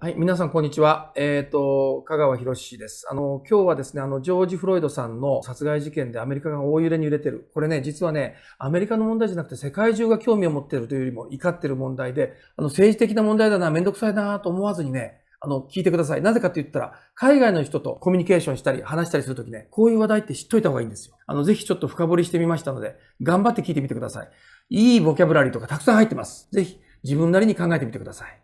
はい、皆さんこんにちは。香川博史です。今日はですね、ジョージ・フロイドさんの殺害事件でアメリカが大揺れに揺れてる。これね、実はね、アメリカの問題じゃなくて世界中が興味を持っているというよりも怒ってる問題で、政治的な問題だな、めんどくさいなと思わずにね、聞いてください。なぜかって言ったら、海外の人とコミュニケーションしたり、話したりするときね、こういう話題って知っといた方がいいんですよ。ぜひちょっと深掘りしてみましたので、頑張って聞いてみてください。いいボキャブラリーとかたくさん入ってます。ぜひ、自分なりに考えてみてください。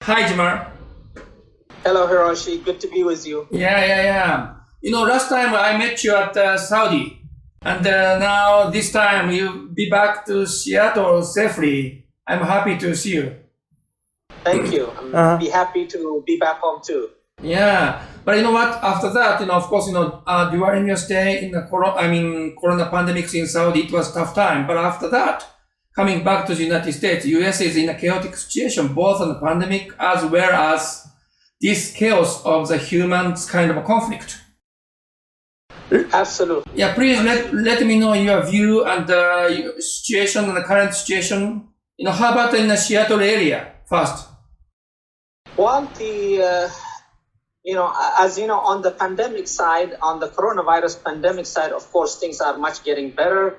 Hi, Jamal.Hello, Hiroshi. Good to be with you. Yeah. Last time I met you at Saudi, and now this time you be back to Seattle safely. I'm happy to see you. Thank you. I'm be happy to be back home too. Yeah, but you know what? After that, of course, during your stay in the corona pandemics in Saudi, it was a tough time. But after that, coming back to the United States, US is in a chaotic situation, both on the pandemic as well as this chaos of the humans kind of a conflict. Absolutely. Yeah, please let me know your view and your situation and the current situation. How about in the Seattle area first? Well, as you know, on the pandemic side, on the coronavirus pandemic side, of course, things are much getting better.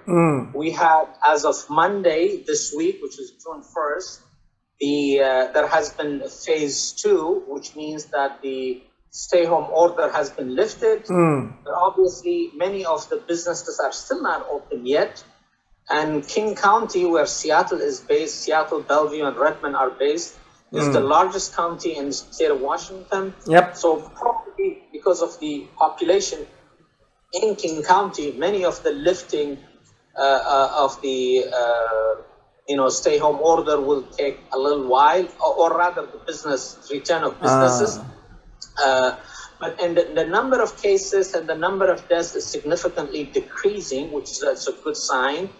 We have, as of Monday this week, which is June 1st, there has been phase 2, which means that the stay-home order has been lifted. But obviously, many of the businesses are still not open yet. And King County, where Seattle is based, Seattle, Bellevue, and Redmond are based, is the largest county in the state of Washington. Yep. So probably because of the population in King County, many of the lifting of the stay-home order will take a little while, or rather the return of businesses. But the number of cases and the number of deaths is significantly decreasing, that's a good sign.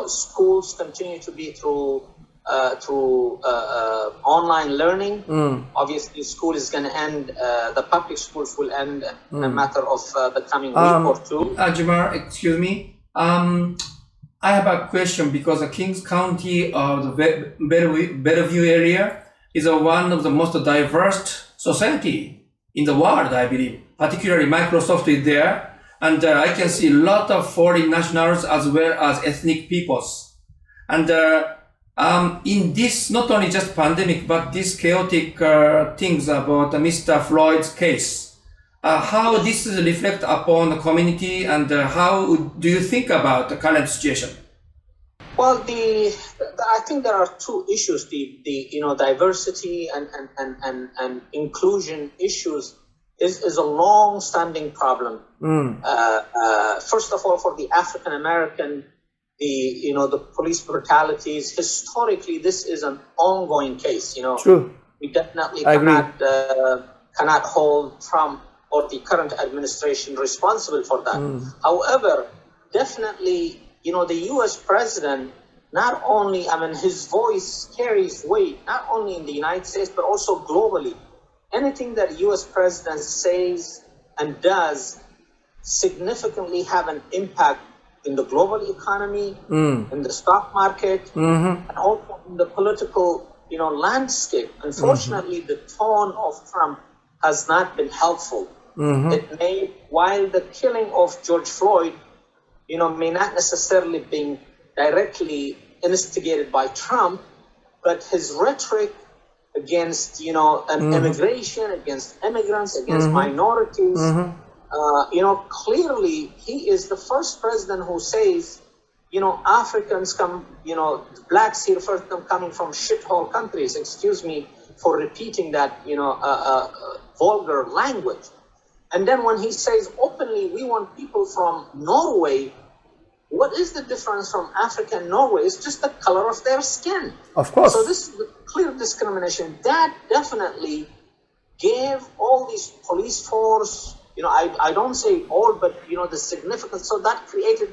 Schools continue to be through online learning. Obviously, school is going to end. The public schools will end in a matter of the coming week or two. Jamal, excuse me. I have a question because the Kings County of the Bellevue area is one of the most diverse society in the world, I believe. Particularly Microsoft is there, and I can see a lot of foreign nationals as well as ethnic peoples. And in this, not only just pandemic, but this chaotic things about Mr. Floyd's case, how this reflect upon the community, and how do you think about the current situation? Well, I think there are two issues. The diversity and inclusion issues is a long-standing problem. First of all, for the African American, the police brutalities. Historically, this is an ongoing case. True. We definitely cannot hold Trump or the current administration responsible for that. However, definitely, the U.S. president, not only, his voice carries weight, not only in the United States, but also globally. Anything that U.S. president says and does significantly have an impact in the global economy, in the stock market, and also in the political, landscape. Unfortunately, the tone of Trump has not been helpful. While the killing of George Floyd, may not necessarily be directly instigated by Trump, but his rhetoric against, immigration, against immigrants, against minorities, clearly he is the first president who says, Africans come, blacks here first come coming from shithole countries, excuse me for repeating that, vulgar language. And then when he says openly, we want people from Norway, what is the difference from Africa and Norway? It's just the color of their skin. Of course. So this is clear discrimination. That definitely gave all these police force, I don't say all, but, the significance. So that created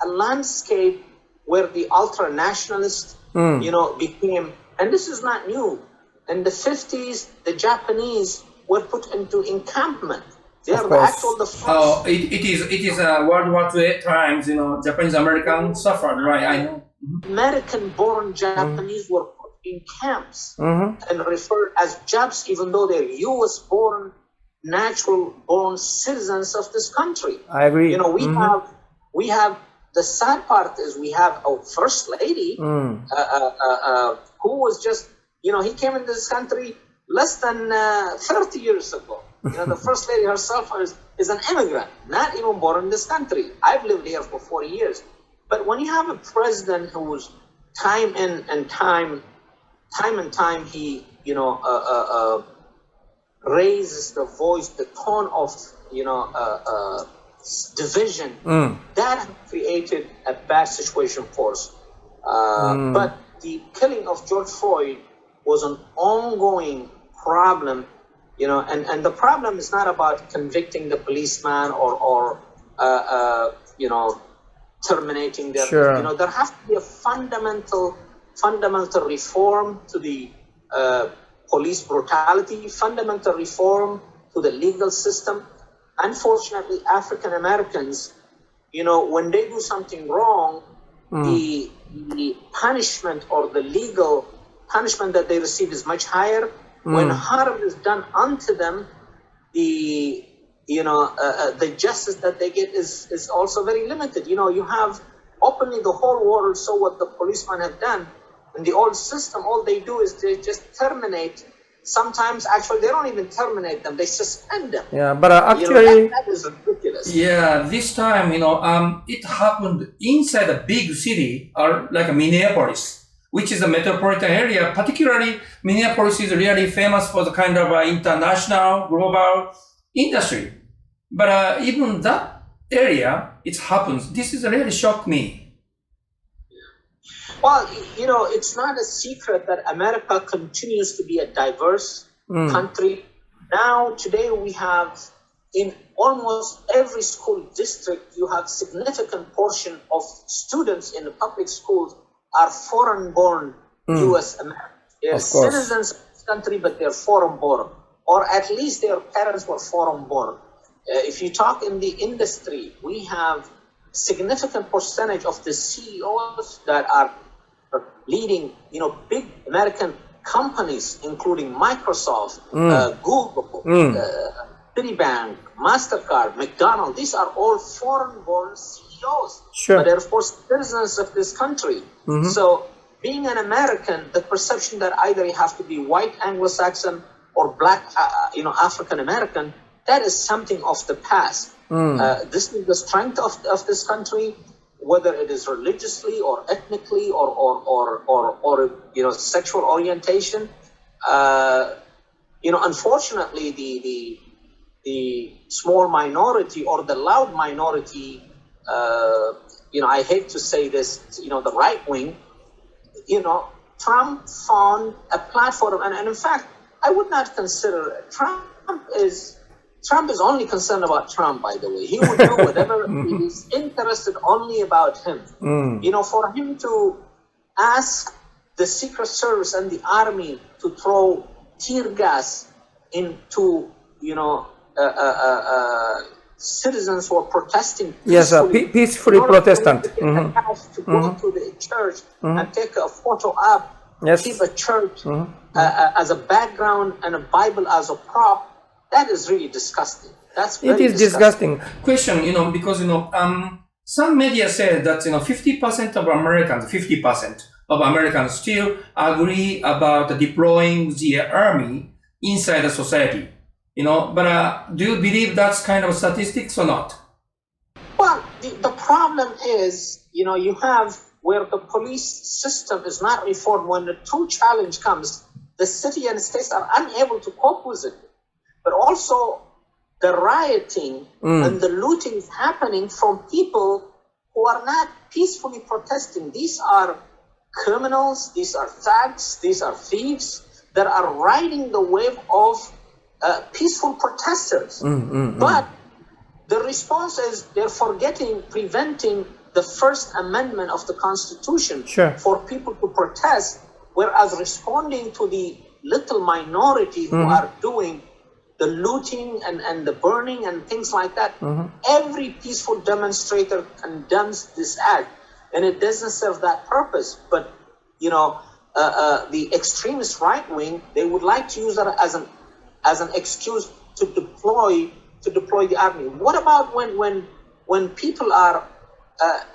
a landscape where the ultra-nationalists, became, and this is not new. In the 50s, the Japanese were put into encampment. They are the actual the first. It is World War II times. Japanese Americans suffered, right? I know. American-born Japanese were put in camps and referred as Japs, even though they're U.S.-born, natural-born citizens of this country. I agree. You know, we have. The sad part is we have a first lady who was just, you know, he came into this country less than 30 years ago. You know, the first lady herself is an immigrant, not even born in this country. I've lived here for 40 years. But when you have a president who's time and time, he, you know, raises the voice, the tone of, you know, division, that created a bad situation for us. But the killing of George Floyd was an ongoing problem, you know, and the problem is not about convicting the policeman or you know, terminating their, you know, there has to be a fundamental reform to the police brutality, fundamental reform to the legal system. Unfortunately, African Americans, you know, when they do something wrong, the punishment or the legal punishment that they receive is much higher. When harm is done unto them, the justice that they get is also very limited. You know, you have openly the whole world saw what the policemen have done. In the old system, all they do is they just terminate. Sometimes, actually, they don't even terminate them; they suspend them. Yeah, but actually, you know, that is ridiculous. Yeah, this time, you know, it happened inside a big city, or like Minneapolis, which is a metropolitan area. Particularly, Minneapolis is really famous for the kind of international, global industry. But even that area, it happens. This is really shocked me. Well, you know, it's not a secret that America continues to be a diverse country. Now, today we have in almost every school district, you have significant portion of students in the public schools are foreign-born U.S. Americans. They're citizens of this country, but they're foreign-born, or at least their parents were foreign-born. If you talk in the industry, we have significant percentage of the CEOs that are leading, you know, big American companies, including Microsoft, Google, Citibank, MasterCard, McDonald's. These are all foreign-born CEOs, but they're, of course, citizens of this country. So, being an American, the perception that either you have to be white Anglo-Saxon or black, you know, African American, that is something of the past. This is the strength of this country. Whether it is religiously or ethnically or you know, sexual orientation, you know, unfortunately the small minority or the loud minority, you know, I hate to say this, you know, the right wing, you know, Trump found a platform, and in fact, I would not consider Trump is only concerned about Trump, by the way. He would do whatever he is interested only about him. You know, for him to ask the Secret Service and the Army to throw tear gas into, you know, citizens who are protesting peacefully. Peacefully Protestant. To go to the church and take a photo up, keep a church as a background and a Bible as a prop. That is really disgusting. That's very disgusting. Question, you know, because, you know, some media say that, you know, 50% of Americans still agree about deploying the army inside the society, you know, but do you believe that's kind of statistics or not? Well, the problem is, you know, you have where the police system is not reformed. When the true challenge comes, the city and states are unable to cope with it. But also the rioting and the looting is happening from people who are not peacefully protesting. These are criminals, these are thugs, these are thieves that are riding the wave of peaceful protesters. But the response is they're preventing the First Amendment of the Constitution for people to protest, whereas responding to the little minority who are doing the looting and the burning and things like that. Every peaceful demonstrator condemns this act, and it doesn't serve that purpose. But, you know, the extremist right wing, they would like to use that as an excuse to deploy the army. What about when people are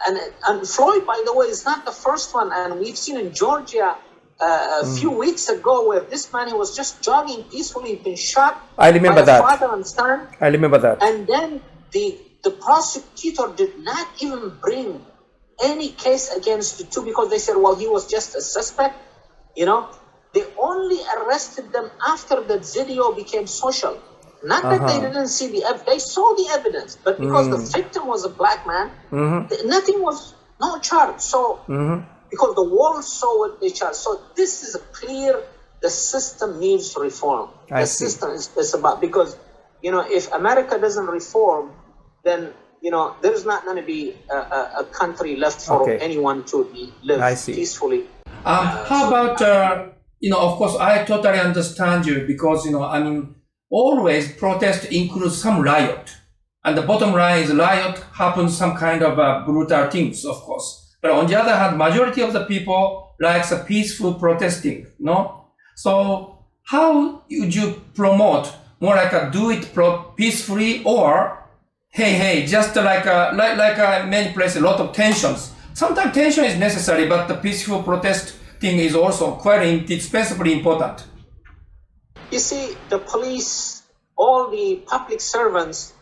and Floyd, by the way, is not the first one, and we've seen in Georgia a few weeks ago where this man, he was just jogging peacefully, been shot I remember by a that. father and son, I remember that. and then the prosecutor did not even bring any case against the two because they said, well, he was just a suspect. You know, they only arrested them after the video became social. Not that they didn't see the evidence, they saw the evidence, but because the victim was a black man, nothing was, no charge. So, because the world saw it, they charged. So this is a clear, the system needs reform. I The see. system is about, because, you know, if America doesn't reform, then, you know, there's not going to be a country left for Okay. anyone to live I see. peacefully. How about, you know, of course, I totally understand you because, you know, I mean, always protest includes some riot. And the bottom line is riot happens some kind of brutal things, of course. But on the other hand, majority of the people likes a peaceful protesting, no? So how would you promote more like a do it peacefully or hey, just like many places, a lot of tensions. Sometimes tension is necessary, but the peaceful protesting is also quite indispensably important. You see, the police, all the public servants,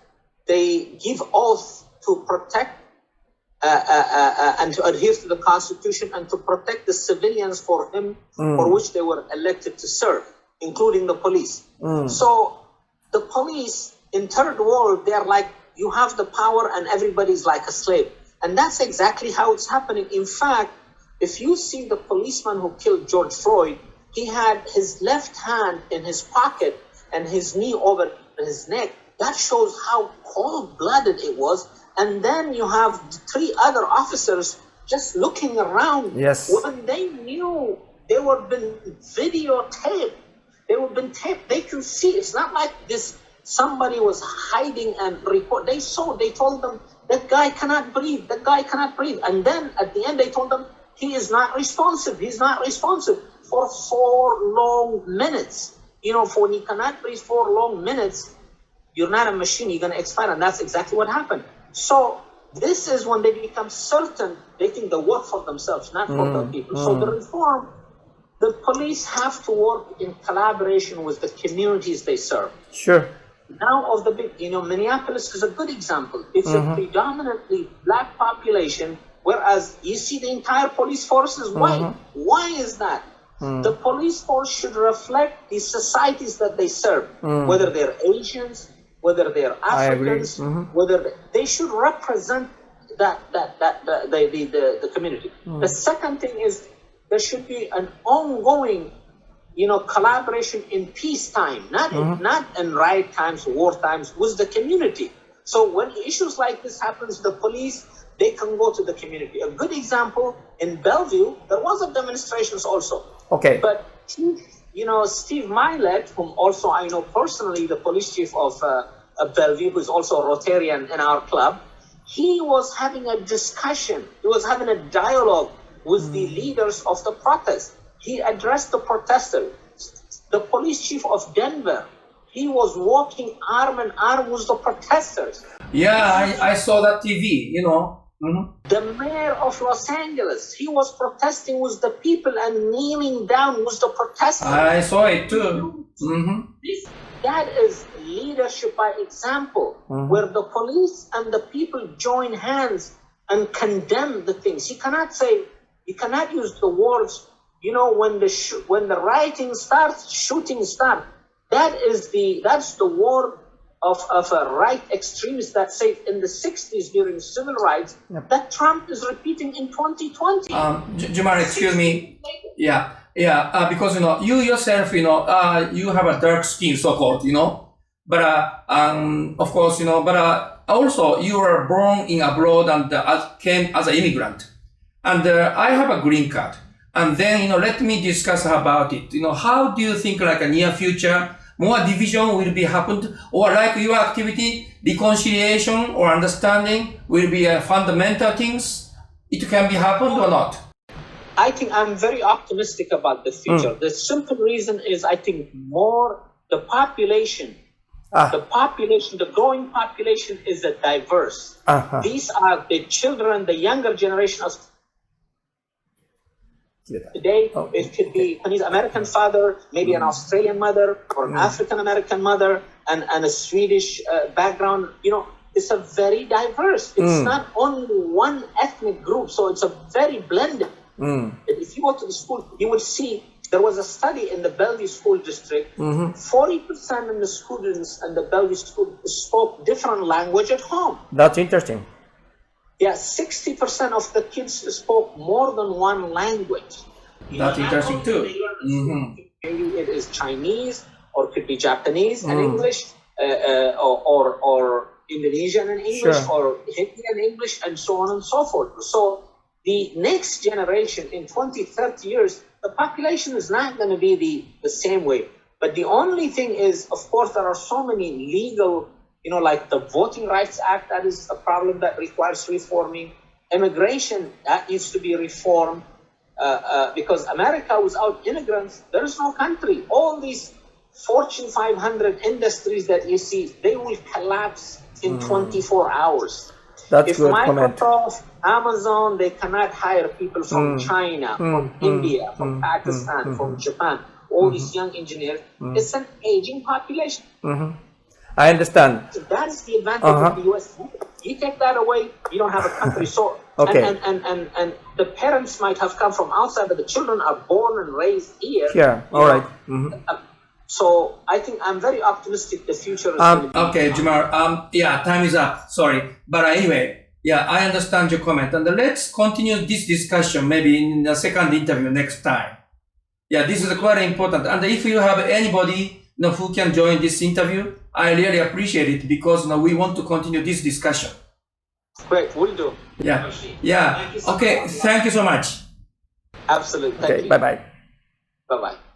they give oath to protect and to adhere to the Constitution and to protect the civilians for which they were elected to serve, including the police. So the police in third world, they're like, you have the power and everybody's like a slave. And that's exactly how it's happening. In fact, if you see the policeman who killed George Floyd, he had his left hand in his pocket and his knee over his neck. That shows how cold-blooded it was. And then you have 3 other officers just looking around. Yes. When they knew they were been videotaped, they can see. It's not like this. Somebody was hiding and report. They told them, that guy cannot breathe. That guy cannot breathe. And then at the end, they told them, he is not responsive. He's not responsive for 4 long minutes. You know, when you cannot breathe 4 long minutes, you're not a machine. You're going to expire. And that's exactly what happened. So this is when they become certain they think they work for themselves, not for the people. So the reform, the police have to work in collaboration with the communities they serve. Sure. Now of the big, you know, Minneapolis is a good example. It's a predominantly black population, whereas you see the entire police force is white. Why is that? The police force should reflect the societies that they serve, whether they're Asians, whether they're Africans, whether they should represent the community. The second thing is there should be an ongoing, you know, collaboration in peacetime, not in riot times, war times, with the community. So when issues like this happens, the police, they can go to the community. A good example, in Bellevue, there was a demonstrations also. Okay. But, you know, Steve Milet, whom also I know personally, the police chief of Bellevue, who is also a Rotarian in our club, he was having a discussion. He was having a dialogue with the leaders of the protest. He addressed the protesters. The police chief of Denver, he was walking arm in arm with the protesters. Yeah, I saw that TV, you know. The mayor of Los Angeles, he was protesting with the people and kneeling down with the protesters. I saw it too. That is leadership by example, where the police and the people join hands and condemn the things. You cannot use the words, you know, when the rioting starts, shooting starts. That's the word of a right extremist that said in the 60s during civil rights that Trump is repeating in 2020. Jamal, excuse me. Yeah, because, you know, you yourself, you know, you have a dark skin, so-called, you know, but of course, you know, but also you were born in abroad and came as an immigrant, and I have a green card. And then, you know, let me discuss about it. You know, how do you think like a near future, more division will be happened, or like your activity, reconciliation or understanding will be fundamental things? It can be happened or not? I think I'm very optimistic about the future. The simple reason is I think the population, the growing population is a diverse. These are the children, the younger generation of today. It could be an American father, maybe an Australian mother, or an African American mother, and a Swedish background. You know, it's a very diverse. It's not only one ethnic group, so it's a very blended. If you go to the school, you will see there was a study in the Bellevue School District. 40% of the students in the Bellevue School spoke different language at home. That's interesting. Yeah, 60% of the kids spoke more than one language. That's interesting too. Maybe it is Chinese, or it could be Japanese and English, or Indonesian and English, or Hindi and English, and so on and so forth. So the next generation in 20, 30 years, the population is not going to be the same way. But the only thing is, of course, there are so many legal, you know, like the Voting Rights Act, that is a problem that requires reforming. Immigration, that needs to be reformed, because America without immigrants, there is no country. All these Fortune 500 industries that you see, they will collapse in 24 hours. That's if good Microsoft, comment. Amazon, they cannot hire people from China, from India, from Pakistan, from Japan, all these young engineers, it's an aging population. I understand. So that is the advantage of the US. You take that away, you don't have a country. So and the parents might have come from outside, but the children are born and raised here. Yeah, all right. So I think I'm very optimistic the future is going to be. Okay, Jamar. Yeah, time is up. Sorry. But anyway, yeah, I understand your comment. And let's continue this discussion maybe in the second interview next time. Yeah, this is quite important. And if you have anybody who can join this interview, I really appreciate it, because we want to continue this discussion. Great, we'll do. Yeah. Yeah. Okay, thank you so much. Absolutely. Thank you. Bye-bye. Bye-bye.